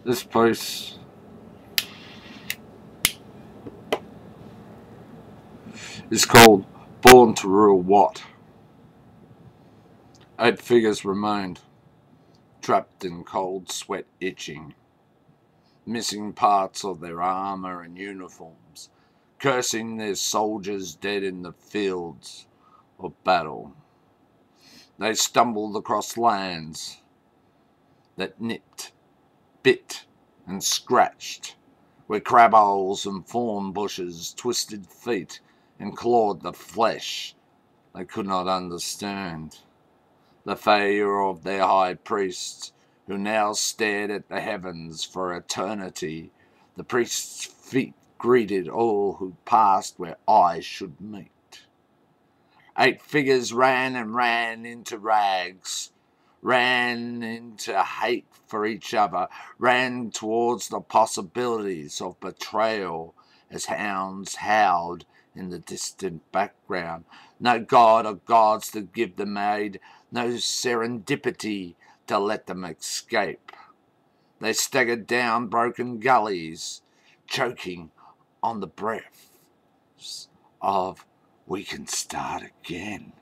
This piece is called Born to Rule What. 8 figures remained, trapped in cold sweat itching, missing parts of their armour and uniforms, cursing their soldiers dead in the fields of battle. They stumbled across lands that nipped, bit, and scratched, where crab holes and thorn bushes twisted feet and clawed the flesh they could not understand. The failure of their high priests, who now stared at the heavens for eternity. The priest's feet greeted all who passed where eyes should meet. 8 figures ran and ran into rags, ran into hate for each other, ran towards the possibilities of betrayal as hounds howled in the distant background. No god or gods to give them aid, no serendipity to let them escape. They staggered down broken gullies, choking on the breaths of "we can start again."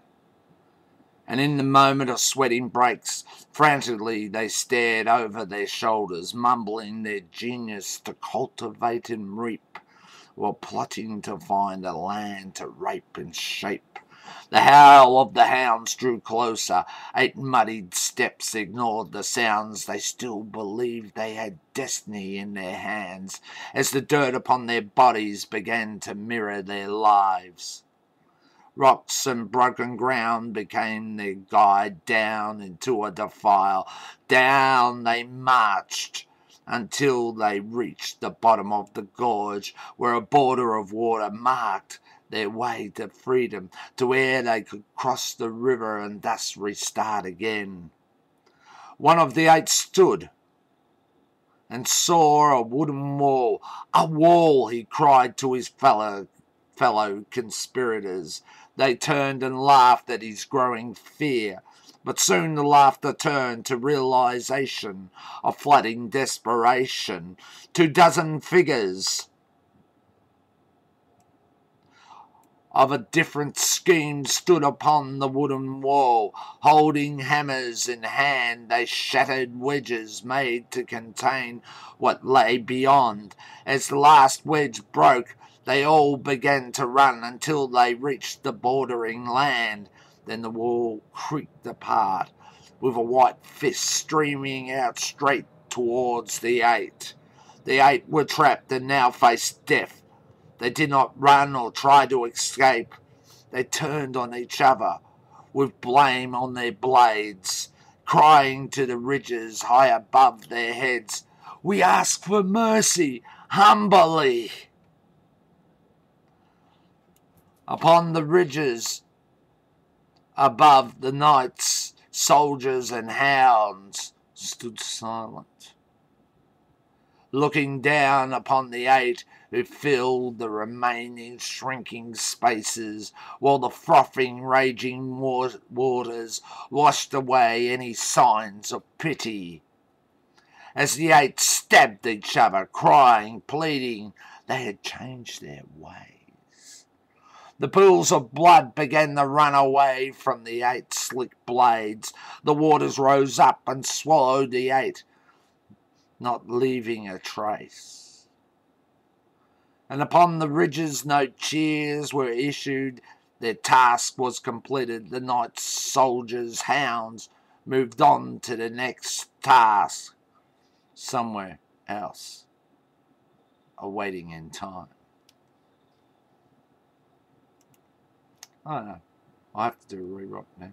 And in the moment of sweating breaks, frantically they stared over their shoulders, mumbling their genius to cultivate and reap, while plotting to find a land to rape and shape. The howl of the hounds drew closer. 8 muddied steps ignored the sounds. They still believed they had destiny in their hands, as the dirt upon their bodies began to mirror their lives. Rocks and broken ground became their guide down into a defile. Down they marched until they reached the bottom of the gorge, where a border of water marked their way to freedom, to where they could cross the river and thus restart again. One of the 8 stood and saw a wooden wall. "A wall," he cried to his fellow conspirators. They turned and laughed at his growing fear, but soon the laughter turned to realization of flooding desperation. 2 dozen figures of a different scheme stood upon the wooden wall. Holding hammers in hand, they shattered wedges made to contain what lay beyond. As the last wedge broke, they all began to run until they reached the bordering land. Then the wall creaked apart, with a white fist streaming out straight towards the 8. The 8 were trapped and now faced death. They did not run or try to escape. They turned on each other, with blame on their blades, crying to the ridges high above their heads, "We ask for mercy, humbly." Upon the ridges above, the knights, soldiers, and hounds stood silent, looking down upon the 8 who filled the remaining shrinking spaces, while the frothing, raging waters washed away any signs of pity. As the 8 stabbed each other, crying, pleading, they had changed their ways. The pools of blood began to run away from the 8 slick blades. The waters rose up and swallowed the 8, not leaving a trace. And upon the ridges no cheers were issued. Their task was completed. The knights, soldiers, hounds moved on to the next task, somewhere else, awaiting in time. I don't know. I have to do a rewrite now.